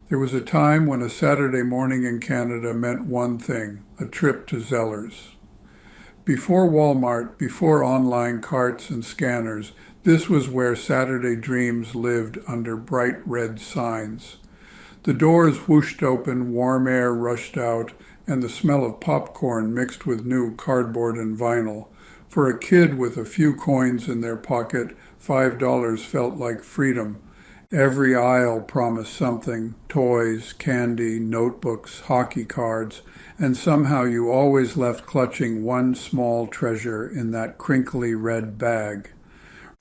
There was a time when a Saturday morning in Canada meant one thing, a trip to Zellers. Before Walmart, before online carts and scanners, this was where Saturday dreams lived under bright red signs. The doors whooshed open, warm air rushed out, and the smell of popcorn mixed with new cardboard and vinyl. For a kid with a few coins in their pocket, $5 felt like freedom. Every aisle promised something, toys, candy, notebooks, hockey cards, and somehow you always left clutching one small treasure in that crinkly red bag.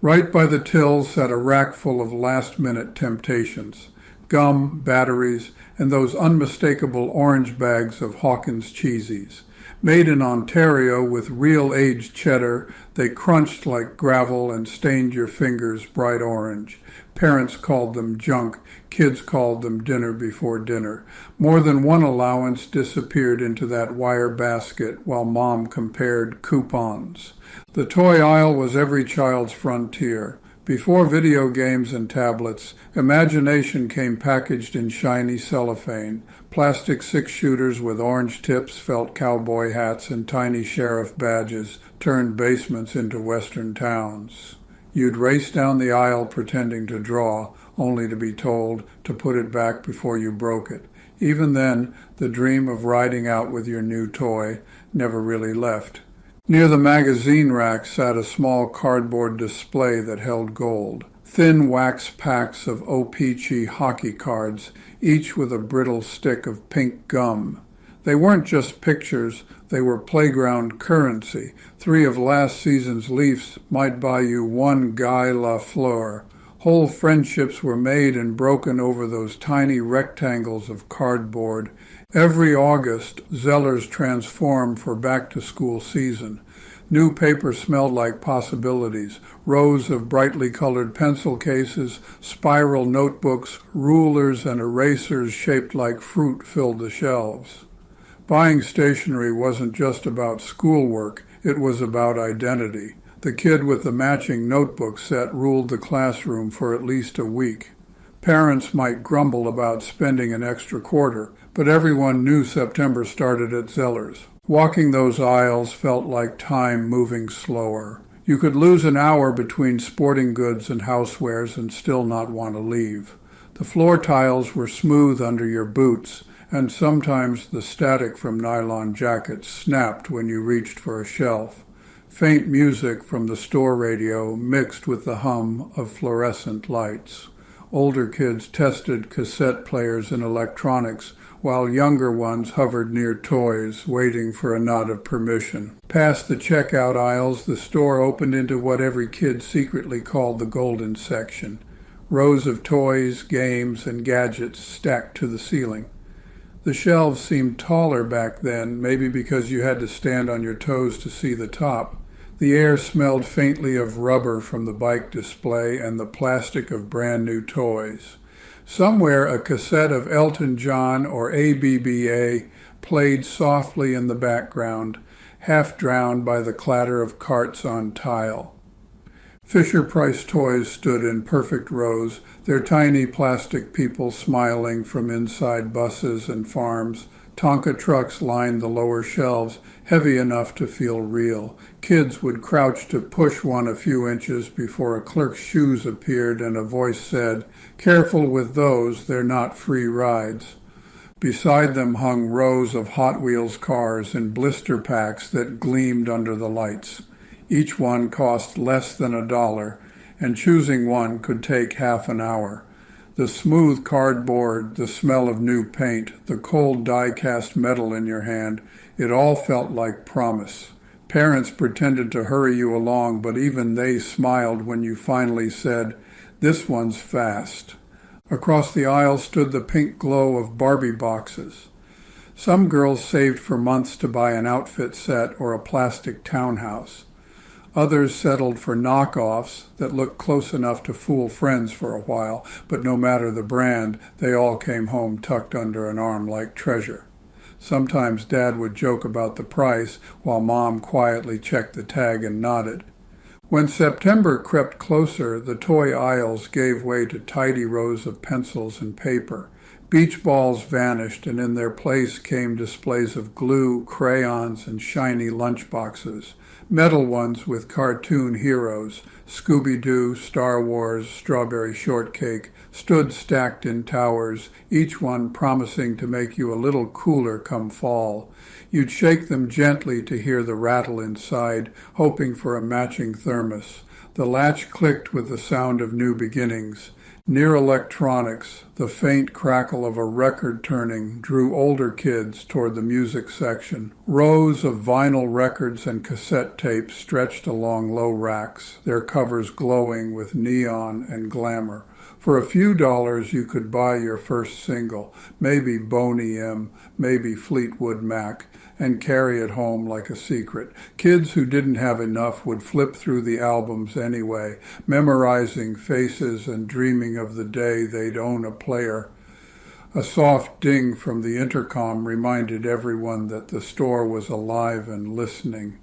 Right by the till sat a rack full of last-minute temptations, gum, batteries, and those unmistakable orange bags of Hawkins cheesies. Made in Ontario with real aged cheddar, they crunched like gravel and stained your fingers bright orange. Parents called them junk, kids called them dinner before dinner. More than one allowance disappeared into that wire basket while Mom compared coupons. The toy aisle was every child's frontier. Before video games and tablets, imagination came packaged in shiny cellophane. Plastic six-shooters with orange tips, felt cowboy hats, and tiny sheriff badges turned basements into western towns. You'd race down the aisle pretending to draw, only to be told to put it back before you broke it. Even then, the dream of riding out with your new toy never really left. Near the magazine rack sat a small cardboard display that held gold. Thin wax packs of O-Pee-Chee hockey cards, each with a brittle stick of pink gum. They weren't just pictures, they were playground currency. 3 of last season's Leafs might buy you 1 Guy Lafleur. Whole friendships were made and broken over those tiny rectangles of cardboard. Every August, Zellers transformed for back-to-school season. New paper smelled like possibilities. Rows of brightly colored pencil cases, spiral notebooks, rulers, and erasers shaped like fruit filled the shelves. Buying stationery wasn't just about schoolwork, it was about identity. The kid with the matching notebook set ruled the classroom for at least a week. Parents might grumble about spending an extra quarter, but everyone knew September started at Zellers. Walking those aisles felt like time moving slower. You could lose an hour between sporting goods and housewares and still not want to leave. The floor tiles were smooth under your boots, and sometimes the static from nylon jackets snapped when you reached for a shelf. Faint music from the store radio mixed with the hum of fluorescent lights. Older kids tested cassette players and electronics, while younger ones hovered near toys, waiting for a nod of permission. Past the checkout aisles, the store opened into what every kid secretly called the golden section. Rows of toys, games, and gadgets stacked to the ceiling. The shelves seemed taller back then, maybe because you had to stand on your toes to see the top. The air smelled faintly of rubber from the bike display and the plastic of brand new toys. Somewhere a cassette of Elton John or ABBA played softly in the background, half drowned by the clatter of carts on tile. Fisher-Price toys stood in perfect rows, their tiny plastic people smiling from inside buses and farms. Tonka trucks lined the lower shelves, heavy enough to feel real. Kids would crouch to push one a few inches before a clerk's shoes appeared and a voice said, "Careful with those, they're not free rides." Beside them hung rows of Hot Wheels cars in blister packs that gleamed under the lights. Each one cost less than $1, and choosing one could take half an hour. The smooth cardboard, the smell of new paint, the cold die-cast metal in your hand, it all felt like promise. Parents pretended to hurry you along, but even they smiled when you finally said, "This one's fast." Across the aisle stood the pink glow of Barbie boxes. Some girls saved for months to buy an outfit set or a plastic townhouse. Others settled for knockoffs that looked close enough to fool friends for a while, but no matter the brand, they all came home tucked under an arm like treasure. Sometimes Dad would joke about the price, while Mom quietly checked the tag and nodded. When September crept closer, the toy aisles gave way to tidy rows of pencils and paper. Beach balls vanished, and in their place came displays of glue, crayons, and shiny lunchboxes. Metal ones with cartoon heroes, Scooby-Doo, Star Wars, Strawberry Shortcake, stood stacked in towers, each one promising to make you a little cooler come fall. You'd shake them gently to hear the rattle inside, hoping for a matching thermos. The latch clicked with the sound of new beginnings. Near electronics, the faint crackle of a record turning drew older kids toward the music section. Rows of vinyl records and cassette tapes stretched along low racks, their covers glowing with neon and glamour. For a few dollars you could buy your first single, maybe Boney M, maybe Fleetwood Mac, and carry it home like a secret. Kids who didn't have enough would flip through the albums anyway, memorizing faces and dreaming of the day they'd own a player. A soft ding from the intercom reminded everyone that the store was alive and listening.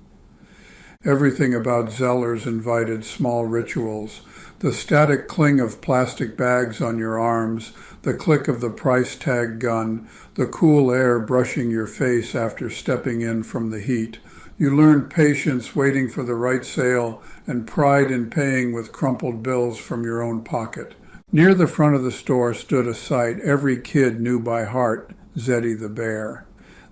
Everything about Zellers invited small rituals. The static cling of plastic bags on your arms, the click of the price tag gun, the cool air brushing your face after stepping in from the heat. You learned patience waiting for the right sale and pride in paying with crumpled bills from your own pocket. Near the front of the store stood a sight every kid knew by heart, Zeddy the Bear.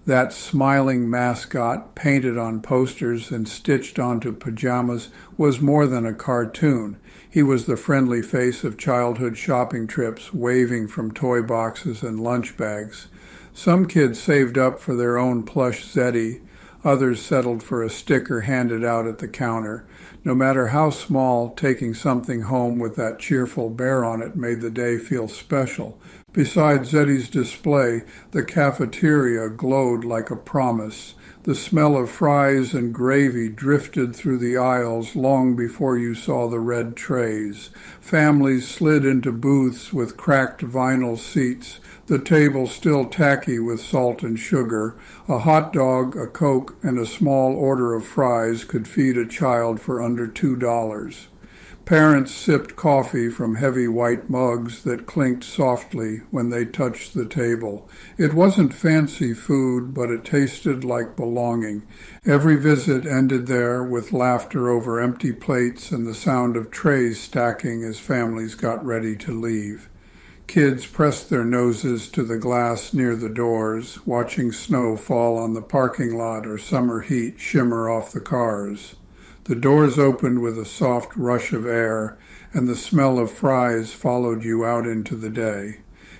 That smiling mascot, painted on posters and stitched onto pajamas, was more than a cartoon. He was the friendly face of childhood shopping trips, waving from toy boxes and lunch bags. Some kids saved up for their own plush Zeddy. Others settled for a sticker handed out at the counter. No matter how small, taking something home with that cheerful bear on it made the day feel special. Besides Zeddy's display, the cafeteria glowed like a promise. The smell of fries and gravy drifted through the aisles long before you saw the red trays. Families slid into booths with cracked vinyl seats, the table still tacky with salt and sugar. A hot dog, a Coke, and a small order of fries could feed a child for under $2. Parents sipped coffee from heavy white mugs that clinked softly when they touched the table. It wasn't fancy food, but it tasted like belonging. Every visit ended there with laughter over empty plates and the sound of trays stacking as families got ready to leave. Kids pressed their noses to the glass near the doors, watching snow fall on the parking lot or summer heat shimmer off the cars. The doors opened with a soft rush of air, and the smell of fries followed you out into the day.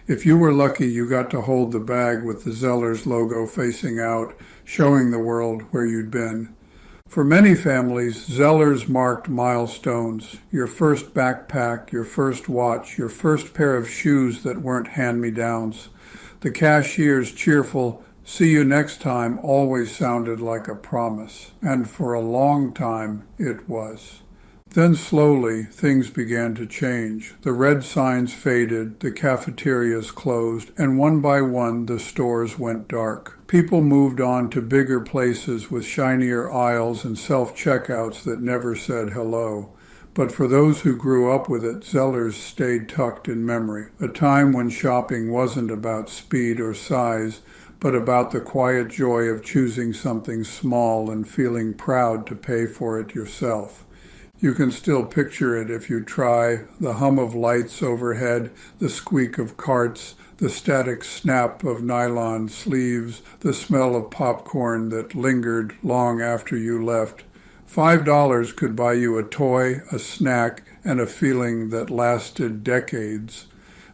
If you were lucky, you got to hold the bag with the Zellers logo facing out, showing the world where you'd been. For many families, Zellers marked milestones: your first backpack, your first watch, your first pair of shoes that weren't hand-me-downs. The cashier's cheerful "see you next time" always sounded like a promise, and for a long time it was. Then slowly things began to change. The red signs faded, the cafeterias closed, and one by one the stores went dark. People moved on to bigger places with shinier aisles and self-checkouts that never said hello. But for those who grew up with it, Zellers stayed tucked in memory, a time when shopping wasn't about speed or size, but about the quiet joy of choosing something small and feeling proud to pay for it yourself. You can still picture it if you try: the hum of lights overhead, the squeak of carts, the static snap of nylon sleeves, the smell of popcorn that lingered long after you left. $5 could buy you a toy, a snack, and a feeling that lasted decades.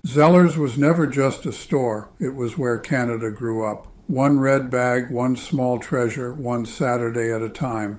Zellers was never just a store. It was where Canada grew up. One red bag, one small treasure, one Saturday at a time.